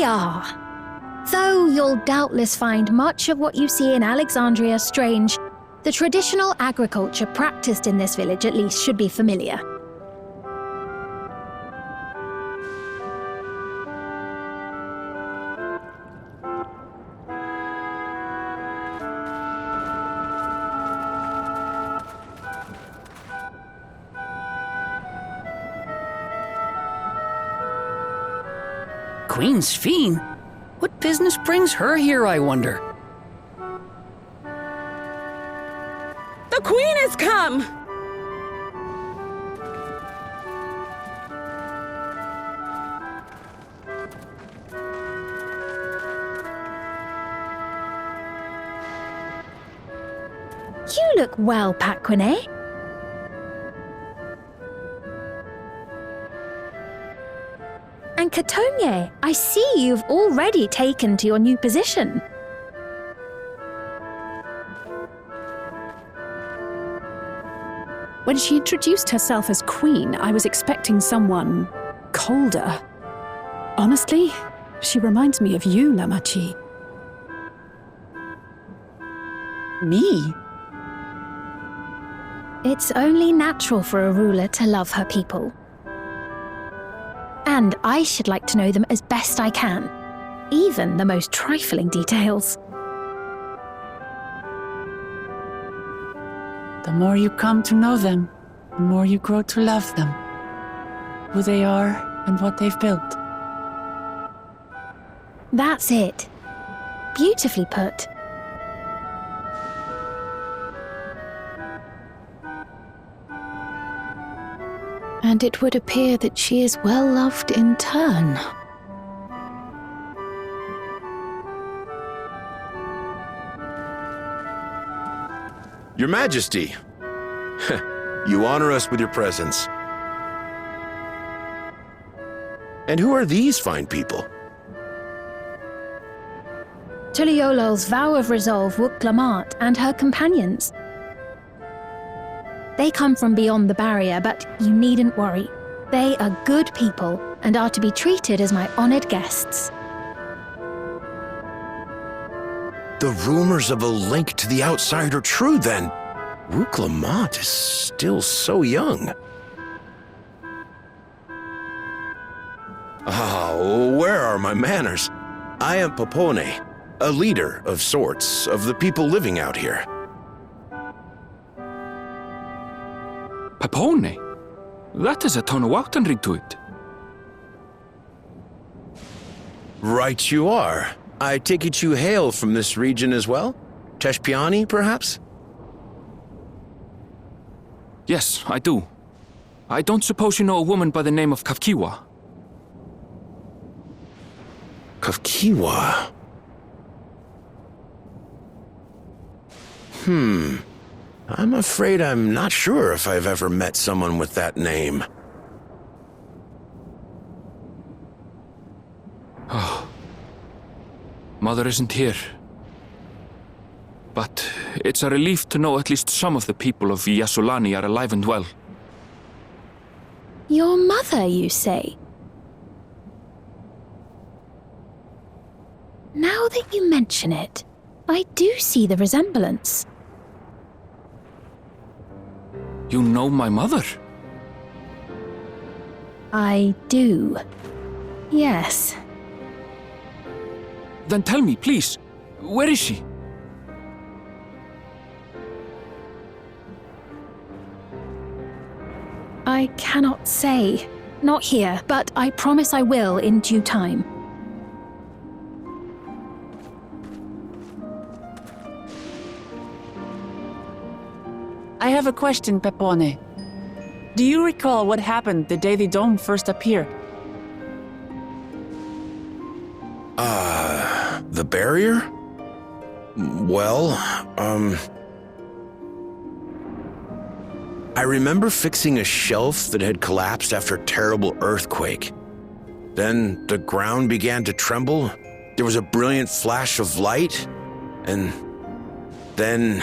are. Though you'll doubtless find much of what you see in Alexandria strange, the traditional agriculture practiced in this village at least should be familiar. Queen Sphene? What business brings her here, I wonder? The Queen has come! You look well, Paquine. And Katonye, I see you've already taken to your new position. When she introduced herself as queen, I was expecting someone colder. Honestly, she reminds me of you, Lamachi. Me? It's only natural for a ruler to love her people. And I should like to know them as best I can, even the most trifling details. The more you come to know them, the more you grow to love them. Who they are and what they've built. That's it. Beautifully put. And it would appear that she is well loved in turn. Your Majesty, you honor us with your presence. And who are these fine people? Tuliolo's vow of resolve Wuk-Lamat and her companions. They come from beyond the barrier, but you needn't worry. They are good people and are to be treated as my honored guests. The rumors of a link to the outside are true, then. Wuk-Lamat is still so young. Where are my manners? I am Popone, a leader of sorts of the people living out here. Papone? That is a Tonawaktanrig to it. Right you are. I take it you hail from this region as well? Teshpiani, perhaps? Yes, I do. I don't suppose you know a woman by the name of Kafkiwa? Kafkiwa? I'm afraid I'm not sure if I've ever met someone with that name. Mother isn't here. But it's a relief to know at least some of the people of Yasulani are alive and well. Your mother, you say? Now that you mention it, I do see the resemblance. You know my mother? I do. Yes. Then tell me, please, where is she? I cannot say. Not here, but I promise I will in due time. I have a question, Pepone. Do you recall what happened the day the dome first appeared? The barrier? Well, I remember fixing a shelf that had collapsed after a terrible earthquake. Then the ground began to tremble. There was a brilliant flash of light, and then...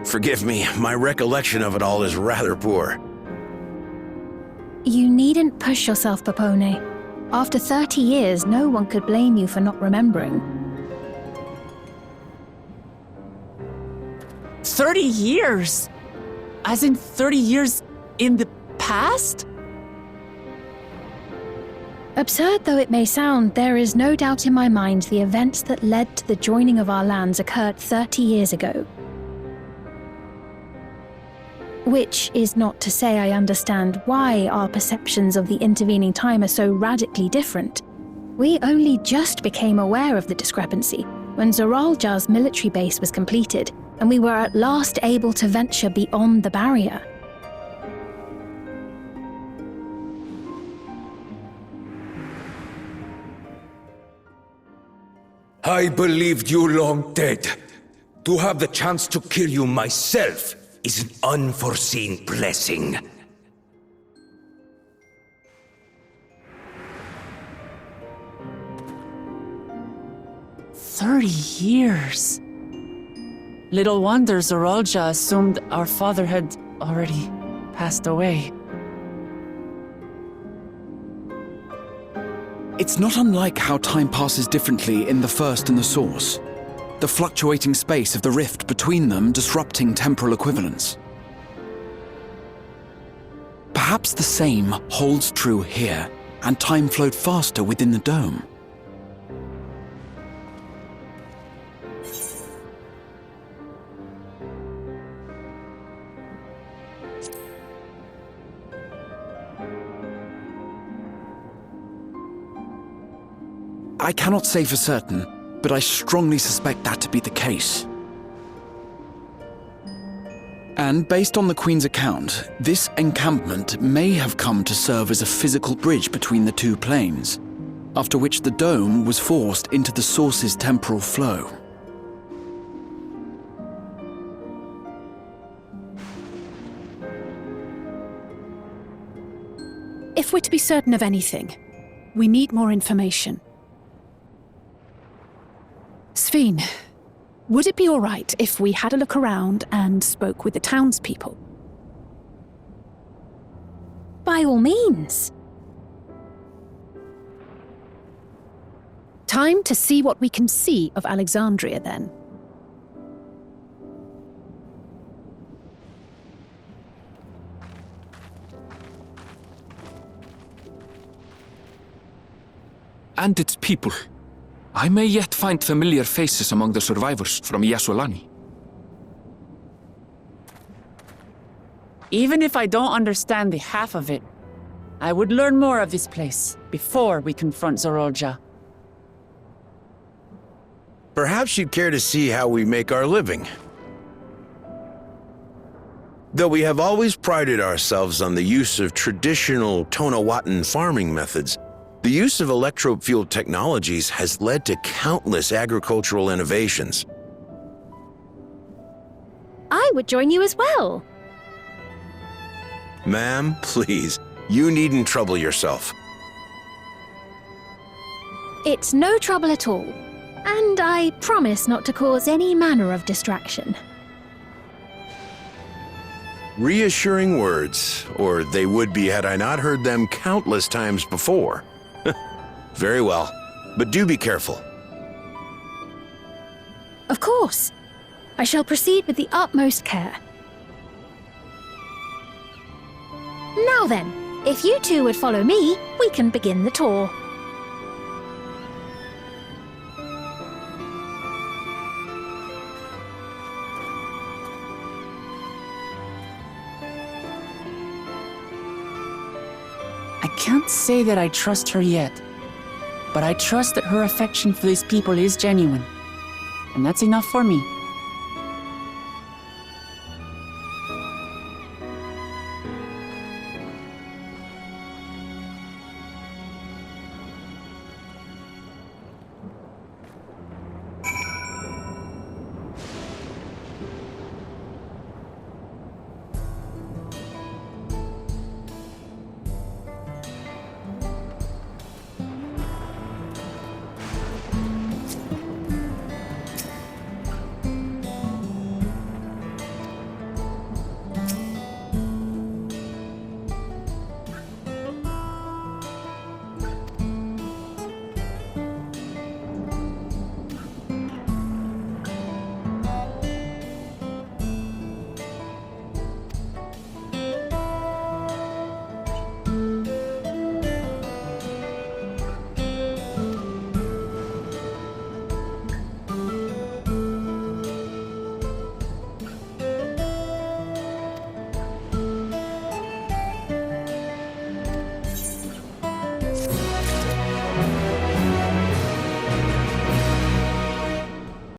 Forgive me, my recollection of it all is rather poor. You needn't push yourself, Pepone. After 30 years, no one could blame you for not remembering. 30 years? As in 30 years in the past? Absurd though it may sound, there is no doubt in my mind the events that led to the joining of our lands occurred 30 years ago. Which is not to say I understand why our perceptions of the intervening time are so radically different. We only just became aware of the discrepancy when Zoralja's military base was completed, and we were at last able to venture beyond the barrier. I believed you long dead. To have the chance to kill you myself is an unforeseen blessing. "30 years. Little wonder Zoralja assumed our father had already passed away. It's not unlike how time passes differently in the First and the Source. The fluctuating space of the rift between them disrupting temporal equivalence. Perhaps the same holds true here, and time flowed faster within the dome. I cannot say for certain, but I strongly suspect that to be the case. And based on the Queen's account, this encampment may have come to serve as a physical bridge between the two planes, after which the dome was forced into the Source's temporal flow. If we're to be certain of anything, we need more information. Sveen, would it be all right if we had a look around and spoke with the townspeople? By all means. Time to see what we can see of Alexandria, then. And its people. I may yet find familiar faces among the survivors from Yasolani. Even if I don't understand the half of it, I would learn more of this place before we confront Zoralja. Perhaps you'd care to see how we make our living. Though we have always prided ourselves on the use of traditional Tonawatan farming methods, the use of electro-fueled technologies has led to countless agricultural innovations. I would join you as well. Ma'am, please, you needn't trouble yourself. It's no trouble at all, and I promise not to cause any manner of distraction. Reassuring words, or they would be had I not heard them countless times before. Very well, but do be careful. Of course. I shall proceed with the utmost care. Now then, if you two would follow me, we can begin the tour. I can't say that I trust her yet, but I trust that her affection for these people is genuine, and that's enough for me.